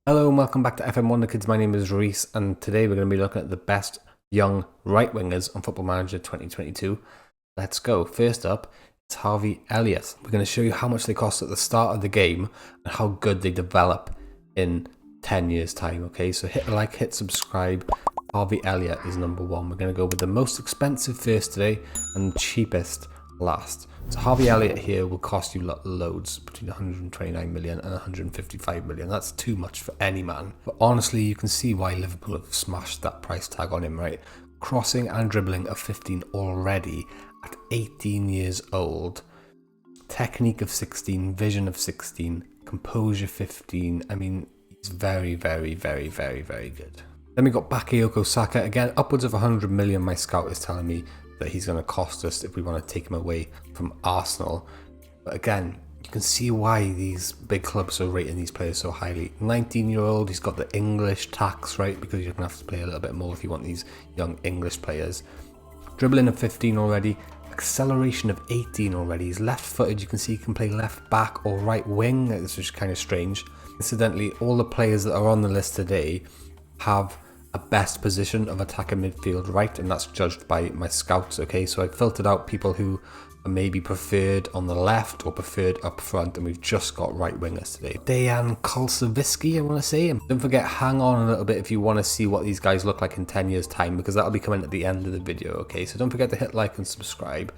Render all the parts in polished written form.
Hello and welcome back to FM Wonderkids. My name is Rhys, and today we're going to be looking at the best young right wingers on Football Manager 2022. Let's go. First up, it's Harvey Elliott. We're going to show you how much they cost at the start of the game and how good they develop in 10 years' time. Okay, so hit like, hit subscribe. Harvey Elliott is number one. We're going to go with the most expensive first today and cheapest last. So Harvey Elliott here will cost you loads, between 129 million and 155 million. That's too much for any man. But honestly, you can see why Liverpool have smashed that price tag on him, right? Crossing and dribbling of 15 already at 18 years old. Technique of 16, vision of 16, composure 15. I mean, he's very, very, very, very, very good. Then we got Bakayoko Saka, again, upwards of 100 million, my scout is telling me that he's going to cost us if we want to take him away from Arsenal. But again, you can see why these big clubs are rating these players so highly. 19-year-old, he's got the English tax, right? Because you're going to have to play a little bit more if you want these young English players. Dribbling of 15 already. Acceleration of 18 already. He's left-footed. You can see he can play left back or right wing. This is kind of strange. Incidentally, all the players that are on the list today have a best position of attacker midfield right, and that's judged by my scouts. Okay, so I filtered out people who are maybe preferred on the left or preferred up front, and we've just got right wingers today. Dejan Kulsevski, I want to say. And don't forget, hang on a little bit if you want to see what these guys look like in 10 years time, because that'll be coming at the end of the video. Okay, so don't forget to hit like and subscribe.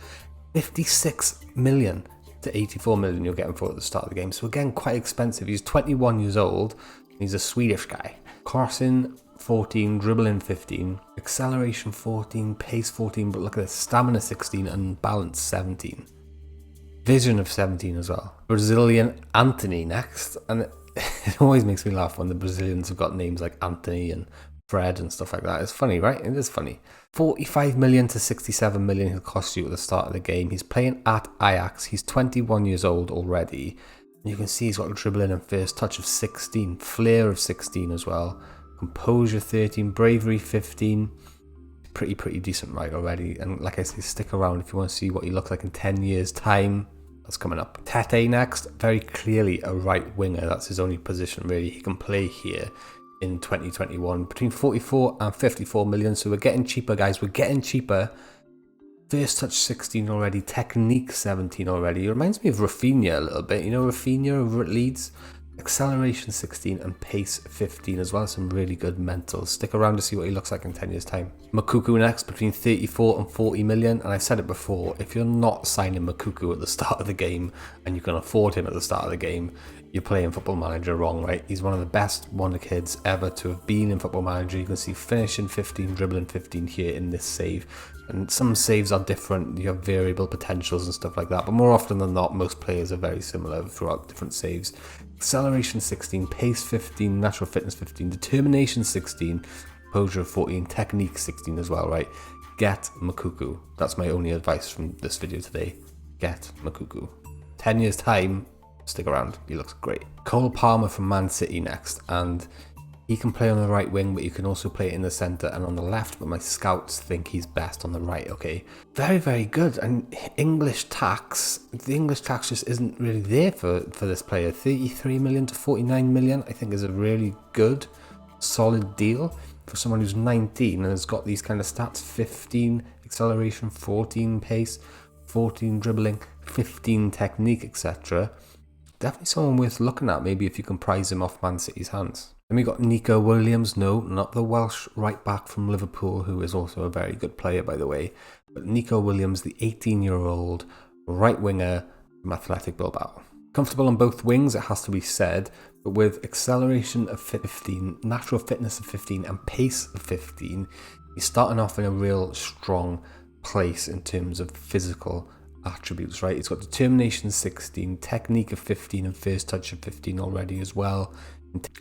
56 million to 84 million you'll get him for at the start of the game, so again, quite expensive. He's 21 years old, and he's a Swedish guy. Crossing 14, dribbling 15, acceleration 14, pace 14, but look at this, stamina 16 and balance 17. Vision of 17 as well. Brazilian Anthony next, and it always makes me laugh when the Brazilians have got names like Anthony and Fred and stuff like that. It's funny, right? It is funny. 45 million to 67 million he'll cost you at the start of the game. He's playing at Ajax. He's 21 years old already. And you can see he's got dribbling and first touch of 16, flair of 16 as well. Composure 13, bravery 15. Pretty decent right already. And like I say, stick around if you want to see what he looks like in 10 years time. That's coming up. Tete next, very clearly a right winger. That's his only position really. He can play here in 2021 between 44 and 54 million. So we're getting cheaper, guys. We're getting cheaper. First touch 16 already, technique 17 already. It reminds me of Rafinha a little bit. You know Rafinha over at Leeds? Acceleration 16 and pace 15 as well. Some really good mentals. Stick around to see what he looks like in 10 years time. Makuku next, between 34 and 40 million. And I've said it before, if you're not signing Makuku at the start of the game and you can afford him at the start of the game, you're playing Football Manager wrong, right? He's one of the best Wonder Kids ever to have been in Football Manager. You can see finishing 15, dribbling 15 here in this save. And some saves are different. You have variable potentials and stuff like that. But more often than not, most players are very similar throughout different saves. Acceleration 16, pace 15, natural fitness 15, determination 16, composure 14, technique 16 as well, right? Get Makuku. That's my only advice from this video today. Get Makuku. 10 years time, stick around. He looks great. Cole Palmer from Man City next, and he can play on the right wing, but you can also play in the centre and on the left, but my scouts think he's best on the right, okay? Very, very good. And the English tax just isn't really there for this player. 33 million to 49 million, I think is a really good, solid deal for someone who's 19 and has got these kind of stats. 15 acceleration, 14 pace, 14 dribbling, 15 technique, etc. Definitely someone worth looking at, maybe if you can prize him off Man City's hands. Then we got Nico Williams. No, not the Welsh right back from Liverpool, who is also a very good player, by the way. But Nico Williams, the 18-year-old right winger from Athletic Bilbao. Comfortable on both wings, it has to be said, but with acceleration of 15, natural fitness of 15, and pace of 15, he's starting off in a real strong place in terms of physical attributes, right? He's got determination 16, technique of 15, and first touch of 15 already as well.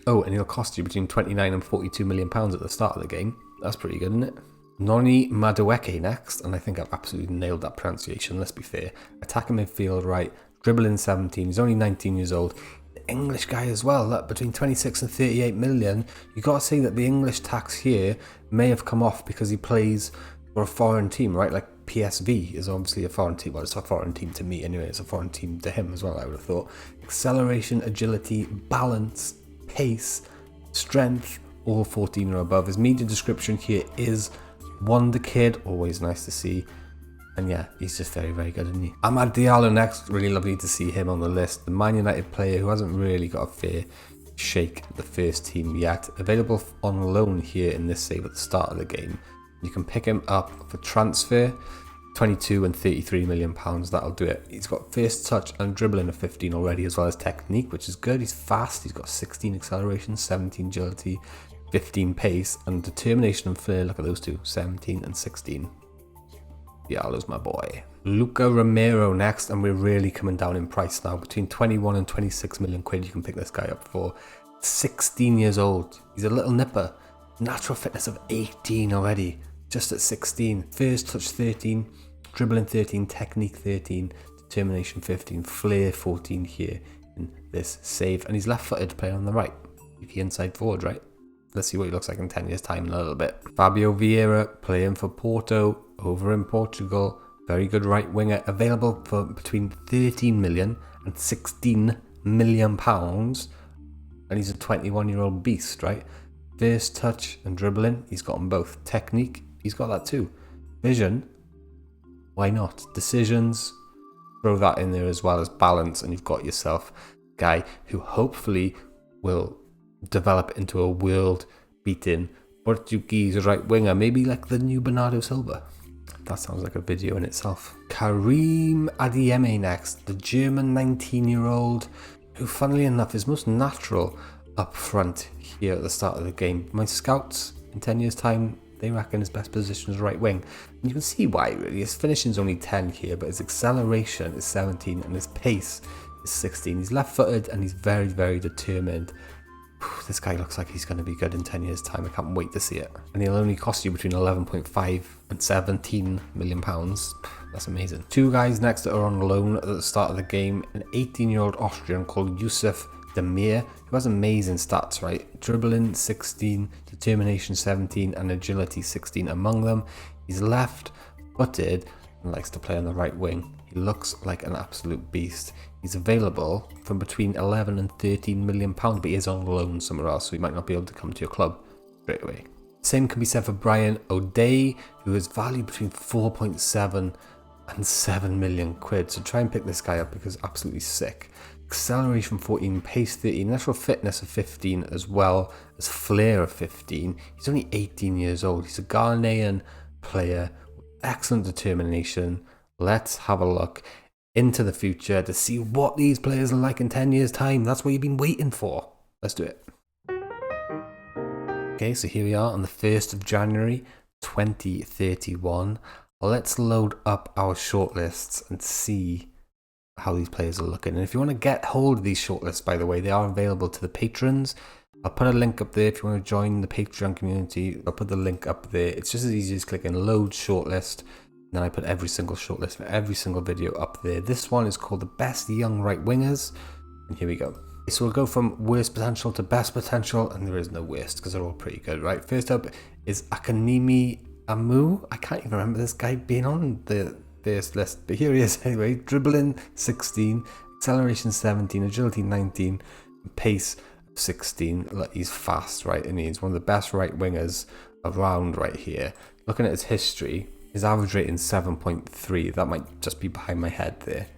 Oh, and he'll cost you between 29 and 42 million pounds at the start of the game. That's pretty good, isn't it? Noni Madueke next, and I think I've absolutely nailed that pronunciation, let's be fair. Attacking midfield right, dribbling 17, he's only 19 years old. The English guy as well, look, between 26 and 38 million. You got to say that the English tax here may have come off because he plays for a foreign team, right? Like PSV is obviously a foreign team. Well, it's a foreign team to me anyway. It's a foreign team to him as well, I would have thought. Acceleration, agility, balance, pace, strength, all 14 or above. His media description here is Wonderkid, always nice to see. And yeah, he's just very, very good, isn't he? Amad Diallo next, really lovely to see him on the list. The Man United player who hasn't really got a fair shake at the first team yet. Available on loan here in this save at the start of the game. You can pick him up for transfer, 22 and 33 million pounds, that'll do it. He's got first touch and dribbling of 15 already, as well as technique, which is good. He's fast, he's got 16 acceleration, 17 agility, 15 pace, and determination and flair. Look at those two, 17 and 16. Diallo's my boy. Luca Romero next, and we're really coming down in price now. Between 21 and 26 million quid you can pick this guy up for. 16 years old. He's a little nipper. Natural fitness of 18 already. Just at 16. First touch 13, dribbling 13, technique 13, determination 15, flair 14 here in this save. And he's left-footed, playing on the right. If inside forward, right? Let's see what he looks like in 10 years' time in a little bit. Fabio Vieira, playing for Porto, over in Portugal. Very good right winger, available for between 13 million and 16 million pounds. And he's a 21-year-old beast, right? First touch and dribbling, he's got them both. Technique, he's got that too. Vision, why not? Decisions, throw that in there as well as balance, and you've got yourself a guy who hopefully will develop into a world-beating Portuguese right winger, maybe like the new Bernardo Silva. That sounds like a video in itself. Karim Adeyemi next, the German 19-year-old who, funnily enough, is most natural up front here at the start of the game. My scouts in 10 years' time, they reckon his best position is right wing. And you can see why, really. His finishing's only 10 here, but his acceleration is 17 and his pace is 16. He's left-footed and he's very, very determined. This guy looks like he's going to be good in 10 years' time. I can't wait to see it. And he'll only cost you between 11.5 and 17 million pounds. That's amazing. Two guys next that are on loan at the start of the game. An 18-year-old Austrian called Yusuf Demir, who has amazing stats, right? Dribbling 16, determination 17, and agility 16 among them. He's left-footed and likes to play on the right wing. He looks like an absolute beast. He's available from between 11 and 13 million pounds, but he is on loan somewhere else, so he might not be able to come to your club straight away. Same can be said for Brian O'Day, who is valued between 4.7 and 7 million quid. So try and pick this guy up because absolutely sick. Acceleration 14, pace 13, natural fitness of 15, as well as flair of 15. He's only 18 years old. He's a Ghanaian player with excellent determination. Let's have a look into the future to see what these players are like in 10 years' time. That's what you've been waiting for. Let's do it. Okay, so here we are on the 1st of January 2031. Let's load up our shortlists and see how these players are looking. And if you want to get hold of these shortlists, by the way, they are available to the patrons. I'll put a link up there if you want to join the Patreon community. I'll put the link up there. It's just as easy as clicking load shortlist. And then I put every single shortlist for every single video up there. This one is called the best young right wingers. And here we go. So we'll go from worst potential to best potential. And there is no worst because they're all pretty good, right? First up is Akanimi Amu. I can't even remember this guy being on the first list, but here he is anyway. Dribbling 16, acceleration 17, agility 19, pace 16. Look, he's fast, right? And he's one of the best right wingers around right here. Looking at his history, his average rating is 7.3. That might just be behind my head there.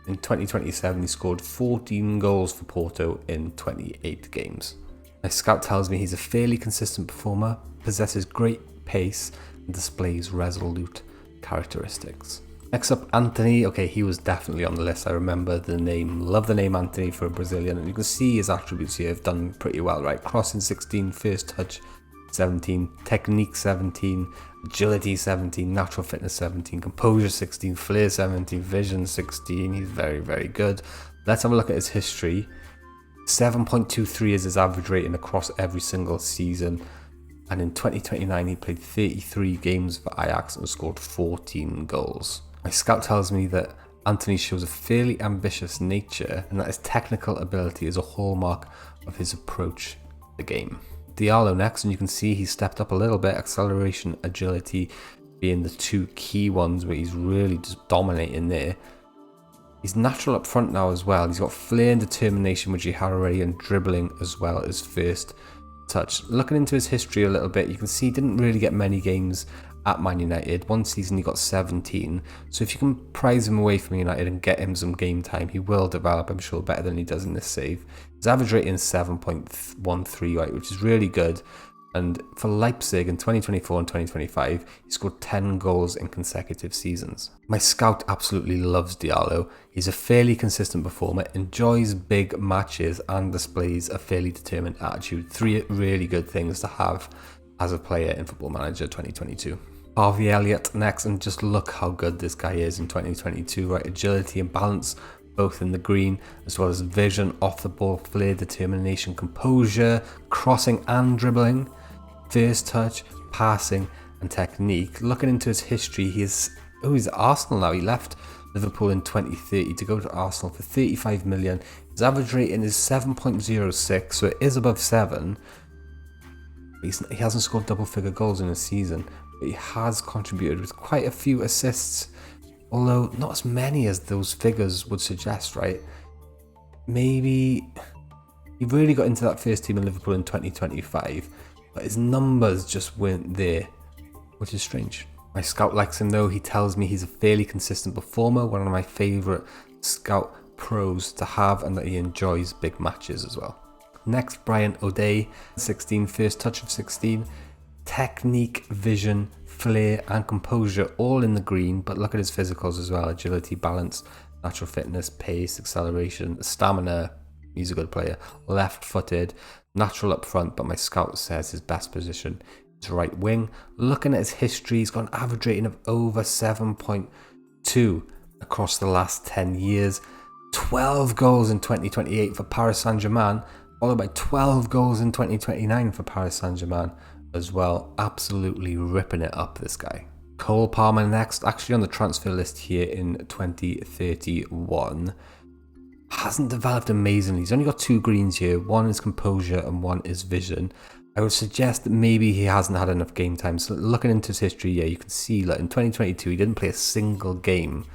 In 2027, he scored 14 goals for Porto in 28 games. My scout tells me he's a fairly consistent performer, possesses great pace, and displays resolute characteristics. Next up, Anthony. Okay, he was definitely on the list. I remember the name. Love the name Anthony for a Brazilian. And you can see his attributes here have done pretty well, right? Crossing 16, first touch 17, technique 17, agility 17, natural fitness 17, composure 16, flair 17, vision 16. He's very, very good. Let's have a look at his history. 7.23 is his average rating across every single season. And in 2029, he played 33 games for Ajax and scored 14 goals. My scout tells me that Anthony shows a fairly ambitious nature and that his technical ability is a hallmark of his approach to the game. Diallo next, and you can see he stepped up a little bit. Acceleration, agility being the two key ones where he's really just dominating there. He's natural up front now as well. He's got flair and determination, which he had already, and dribbling as well as first touch. Looking into his history a little bit, you can see he didn't really get many games at Man United. One season he got 17, so if you can prize him away from United and get him some game time, he will develop, I'm sure, better than he does in this save. His average rating is 7.13, right, which is really good. And for Leipzig in 2024 and 2025, he scored 10 goals in consecutive seasons. My scout absolutely loves Diallo. He's a fairly consistent performer, enjoys big matches, and displays a fairly determined attitude. 3 really good things to have as a player in Football Manager 2022. Harvey Elliott next, and just look how good this guy is in 2022, right? Agility and balance, both in the green, as well as vision, off the ball, flair, determination, composure, crossing and dribbling, first touch, passing and technique. Looking into his history, he's at Arsenal now. He left Liverpool in 2030 to go to Arsenal for 35 million. His average rating is 7.06, so it is above 7. He hasn't scored double-figure goals in a season, but he has contributed with quite a few assists, although not as many as those figures would suggest, right? Maybe he really got into that first team in Liverpool in 2025, but his numbers just weren't there, which is strange. My scout likes him though. He tells me he's a fairly consistent performer, one of my favourite scout pros to have, and that he enjoys big matches as well. Next, Brian O'Day, 16, first touch of 16, technique, vision, flair and composure all in the green, but look at his physicals as well: agility, balance, natural fitness, pace, acceleration, stamina. He's a good player. Left-footed, natural up front, but my scout says his best position is right wing. Looking at his history, he's got an average rating of over 7.2 across the last 10 years. 12 goals in 2028 for Paris Saint-Germain, followed by 12 goals in 2029 for Paris Saint-Germain as well. Absolutely ripping it up, this guy. Cole Palmer next, actually on the transfer list here in 2031. Hasn't developed amazingly. He's only got 2 greens here. One is composure and one is vision. I would suggest that maybe he hasn't had enough game time. So looking into his history, yeah, you can see that in 2022 he didn't play a single game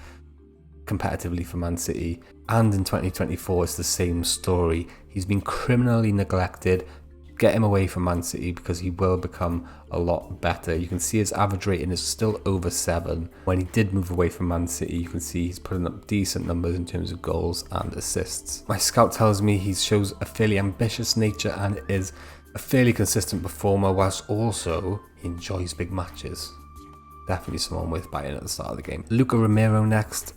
competitively for Man City, and in 2024 it's the same story. He's been criminally neglected. Get him away from Man City because he will become a lot better. You can see his average rating is still over 7. When he did move away from Man City, you can see he's putting up decent numbers in terms of goals and assists. My scout tells me he shows a fairly ambitious nature and is a fairly consistent performer, whilst also he enjoys big matches. Definitely someone worth buying at the start of the game. Luca Romero next.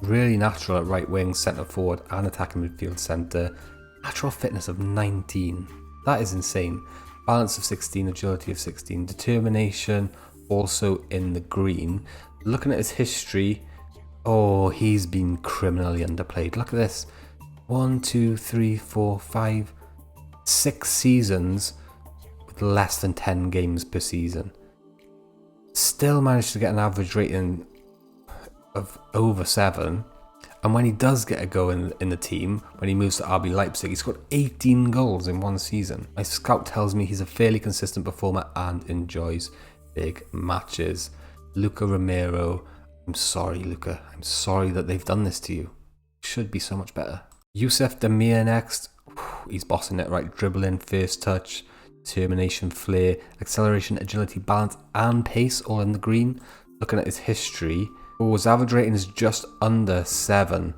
Really natural at right wing, centre forward and attacking midfield centre. Natural fitness of 19. That is insane. Balance of 16, agility of 16, determination also in the green. Looking at his history, oh, he's been criminally underplayed. Look at this. 1, 2, 3, 4, 5, 6 seasons with less than 10 games per season. Still managed to get an average rating of over 7. And when he does get a go in the team, when he moves to RB Leipzig, he scored 18 goals in one season. My scout tells me he's a fairly consistent performer and enjoys big matches. Luca Romero, I'm sorry, Luca. I'm sorry that they've done this to you. Should be so much better. Youssef Demir next. He's bossing it, right? Dribbling, first touch, determination, flair, acceleration, agility, balance and pace all in the green. Looking at his history, his average rating is just under 7.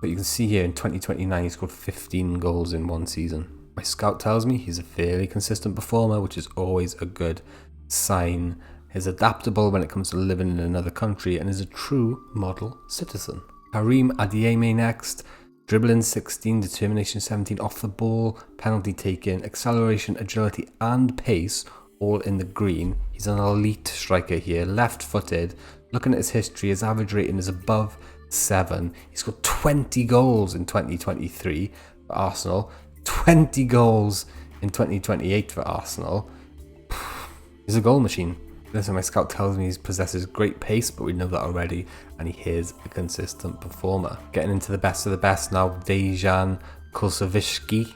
But you can see here in 2029 he scored 15 goals in one season. My scout tells me he's a fairly consistent performer, which is always a good sign. He's adaptable when it comes to living in another country and is a true model citizen. Karim Adeyemi next. Dribbling 16, determination 17, off the ball, penalty taken, acceleration, agility and pace all in the green. He's an elite striker here, left-footed. Looking at his history, his average rating is above 7. He's got 20 goals in 2023 for Arsenal, 20 goals in 2028 for Arsenal. He's a goal machine. Listen, my scout tells me he possesses great pace, but we know that already, and he is a consistent performer. Getting into the best of the best now, Dejan Kulsavishki.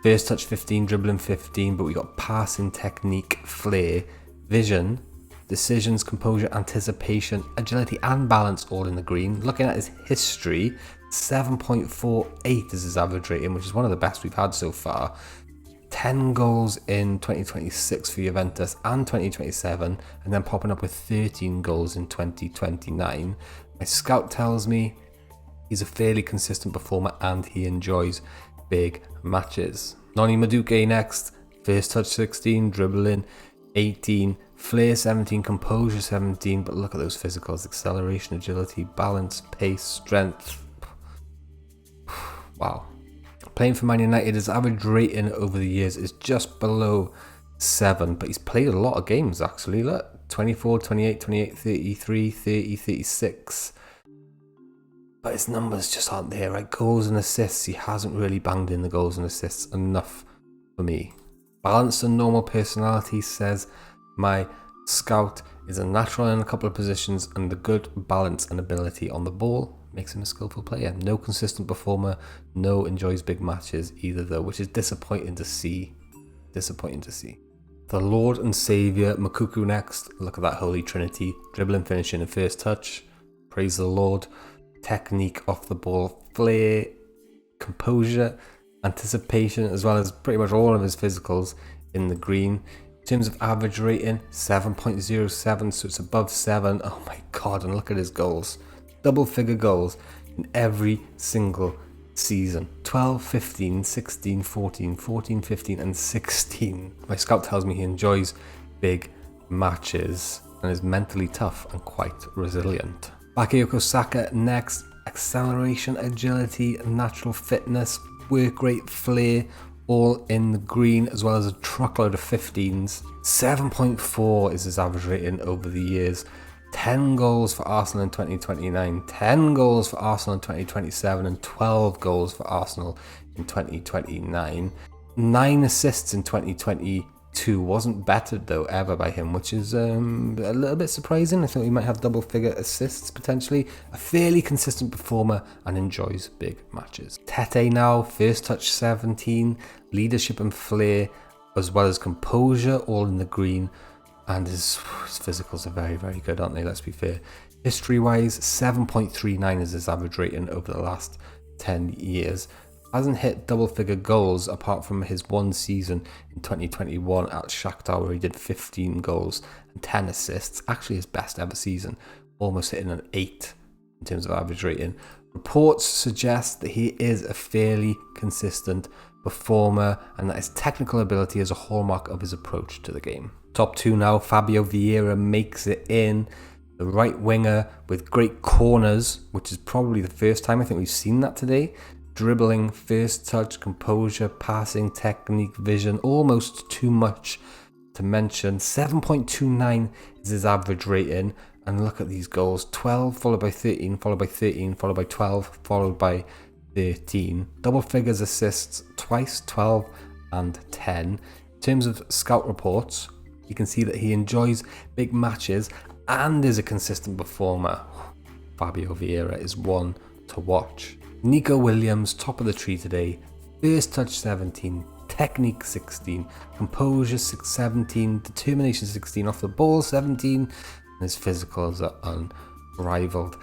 First touch 15, dribbling 15, but we got passing, technique, flair, vision, decisions, composure, anticipation, agility and balance all in the green. Looking at his history, 7.48 is his average rating, which is one of the best we've had so far. 10 goals in 2026 for Juventus and 2027, and then popping up with 13 goals in 2029. My scout tells me he's a fairly consistent performer and he enjoys big matches. Noni Madueke next, first touch 16, dribbling 18, flair 17, composure 17, but look at those physicals: acceleration, agility, balance, pace, strength. Wow. Playing for Man United, his average rating over the years is just below 7, but he's played a lot of games actually. Look, 24, 28, 28, 33, 30, 36. But his numbers just aren't there, right? Goals and assists, he hasn't really banged in the goals and assists enough for me. Balanced and normal personality, says my scout, is a natural in a couple of positions, and the good balance and ability on the ball makes him a skillful player. No consistent performer, no enjoys big matches either though, which is disappointing to see. The Lord and Saviour, Moukoko next. Look at that holy trinity: dribbling, finishing and first touch. Praise the Lord. Technique off the ball, flair, composure, anticipation, as well as pretty much all of his physicals in the green. In terms of average rating, 7.07, so it's above 7. Oh my god, and look at his goals. Double figure goals in every single season. 12, 15, 16, 14, 14, 15 and 16. My scout tells me he enjoys big matches and is mentally tough and quite resilient. Bakayoko Saka next. Acceleration, agility, natural fitness, work rate, flair, all in the green, as well as a truckload of 15s. 7.4 is his average rating over the years. 10 goals for Arsenal in 2029, 10 goals for Arsenal in 2027, and 12 goals for Arsenal in 2029. 9 assists in 2022, wasn't bettered though ever by him, which is a little bit surprising. I thought he might have double figure assists potentially. A fairly consistent performer and enjoys big matches. Tete now, first touch 17, leadership and flair, as well as composure, all in the green. And his physicals are very, very good, aren't they? Let's be fair. History-wise, 7.39 is his average rating over the last 10 years. Hasn't hit double-figure goals apart from his one season in 2021 at Shakhtar, where he did 15 goals and 10 assists. Actually his best ever season, almost hitting an 8 in terms of average rating. Reports suggest that he is a fairly consistent performer and that his technical ability is a hallmark of his approach to the game. Top 2 now, Fabio Vieira makes it in. The right winger with great corners, which is probably the first time I think we've seen that today. Dribbling, first touch, composure, passing, technique, vision, almost too much to mention. 7.29 is his average rating. And look at these goals: 12 followed by 13, followed by 13, followed by 12, followed by 13. Double figures assists twice, 12 and 10. In terms of scout reports, you can see that he enjoys big matches and is a consistent performer. Fabio Vieira is one to watch. Nico Williams, top of the tree today. First touch 17, technique 16, composure 17, determination 16, off the ball 17, and his physicals are unrivaled.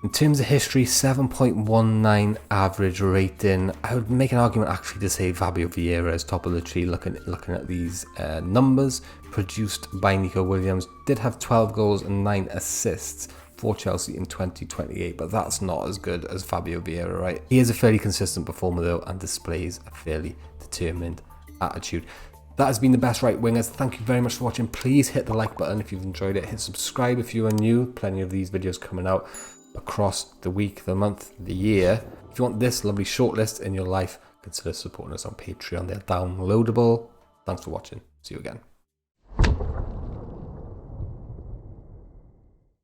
In terms of history, 7.19 average rating. I would make an argument actually to say Fabio Vieira is top of the tree. Looking at these numbers produced by Nico Williams, did have 12 goals and 9 assists for Chelsea in 2028, but that's not as good as Fabio Vieira, right? He is a fairly consistent performer though and displays a fairly determined attitude. That has been the best right wingers. Thank you very much for watching. Please hit the like button if you've enjoyed it. Hit subscribe if you are new. Plenty of these videos coming out across the week, the month, the year. If you want this lovely shortlist in your life, consider supporting us on Patreon. They're downloadable. Thanks for watching. See you again.